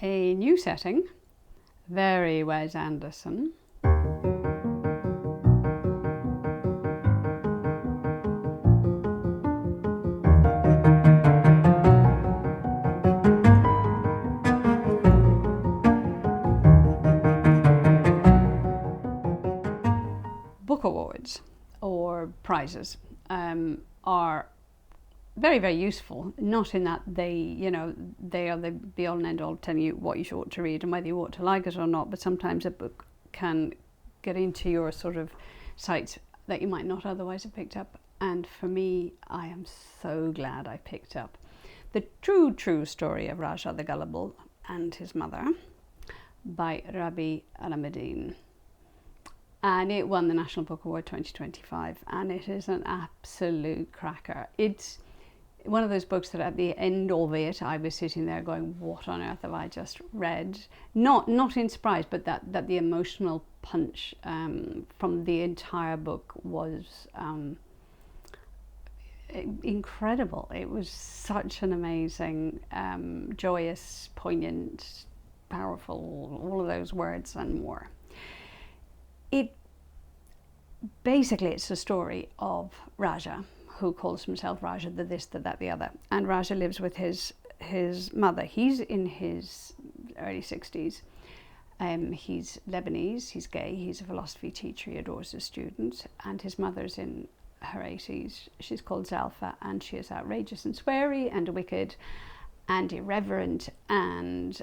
A new setting, very Wes Anderson. Book awards or prizes are very, very useful, not in that they are the be all and end all telling you what you ought to read and whether you ought to like it or not, but sometimes a book can get into your sort of sights that you might not otherwise have picked up. And for me, I am so glad I picked up The True Story of Raja the Gullible and His Mother by Rabih Alameddine. And it won the National Book Award 2025, and it is an absolute cracker. It's one of those books that at the end of it, I was sitting there going, what on earth have I just read? Not in surprise, but that the emotional punch from the entire book was incredible. It was such an amazing, joyous, poignant, powerful, all of those words and more. It's the story of Raja, who calls himself Raja the this, the that, the other. And Raja lives with his mother. He's in his early 60s. He's Lebanese, he's gay, he's a philosophy teacher, he adores his students. And his mother's in her 80s. She's called Zalfa, and she is outrageous and sweary and wicked and irreverent, and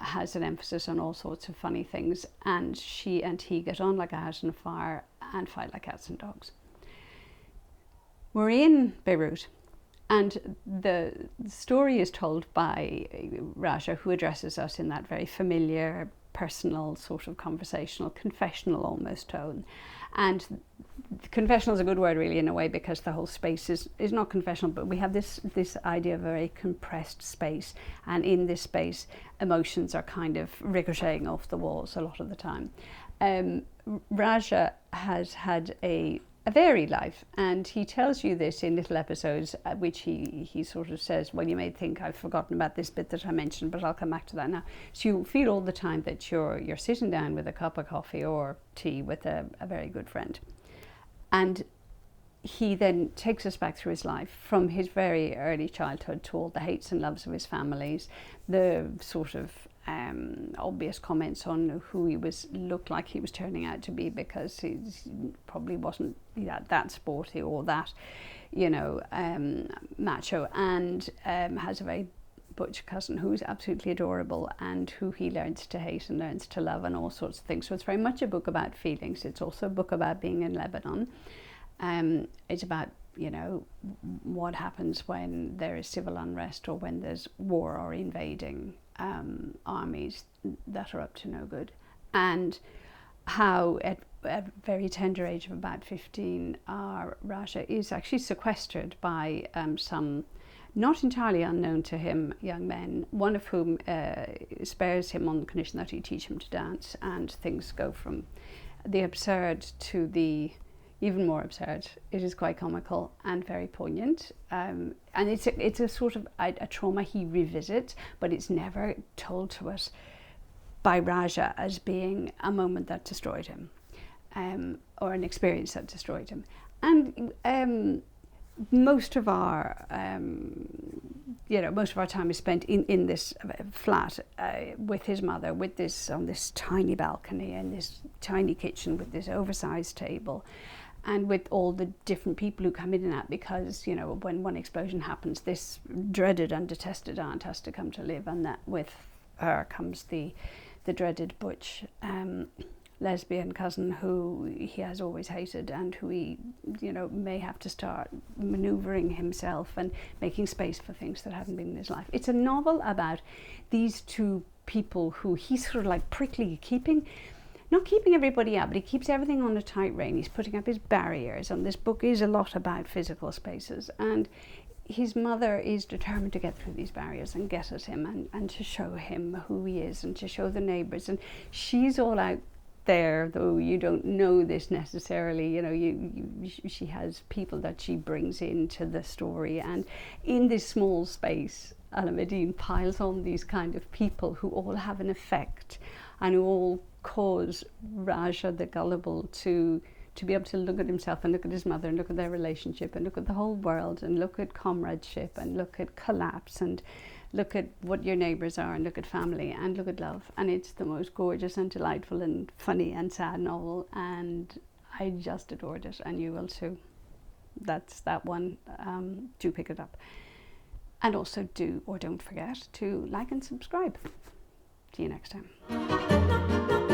has an emphasis on all sorts of funny things. And she and he get on like a house on fire and fight like cats and dogs. We're in Beirut, and the story is told by Raja, who addresses us in that very familiar, personal, sort of conversational, confessional almost tone. And confessional is a good word really in a way, because the whole space is not confessional, but we have this idea of a very compressed space, and in this space emotions are kind of ricocheting off the walls a lot of the time. Raja has had a varied life, and he tells you this in little episodes, which he sort of says, well, you may think I've forgotten about this bit that I mentioned, but I'll come back to that now. So you feel all the time that you're sitting down with a cup of coffee or tea with a very good friend. And he then takes us back through his life, from his very early childhood to all the hates and loves of his families, the sort of obvious comments on who he looked like he was turning out to be, because he probably wasn't that sporty or that, macho, and has a very butch cousin who's absolutely adorable and who he learns to hate and learns to love and all sorts of things. So it's very much a book about feelings. It's also a book about being in Lebanon. It's about what happens when there is civil unrest or when there's war or invading armies that are up to no good, and how at a very tender age of about 15, Raja is actually sequestered by some not entirely unknown to him young men, one of whom spares him on the condition that he teach him to dance, and things go from the absurd to the even more absurd. It is quite comical and very poignant, and it's a sort of a trauma he revisits, but it's never told to us by Raja as being a moment that destroyed him, or an experience that destroyed him. And most of our time is spent in this flat with his mother, on this tiny balcony and this tiny kitchen with this oversized table, and with all the different people who come in and out, because when one explosion happens, this dreaded and detested aunt has to come to live, and that with her comes the dreaded butch lesbian cousin who he has always hated, and who he may have to start maneuvering himself and making space for things that haven't been in his life. It's a novel about these two people who he's sort of like prickly not keeping everybody out, but he keeps everything on a tight rein. He's putting up his barriers, and this book is a lot about physical spaces, and his mother is determined to get through these barriers and get at him and to show him who he is and to show the neighbours, and she's all out there, though you don't know this necessarily. She has people that she brings into the story, and in this small space Alameddine piles on these kind of people who all have an effect and who all cause Raja the Gullible to be able to look at himself and look at his mother and look at their relationship and look at the whole world and look at comradeship and look at collapse and look at what your neighbours are and look at family and look at love. And it's the most gorgeous and delightful and funny and sad novel, and I just adored it, and you will too. That's that one. Do pick it up. And also do or don't forget to like and subscribe. See you next time.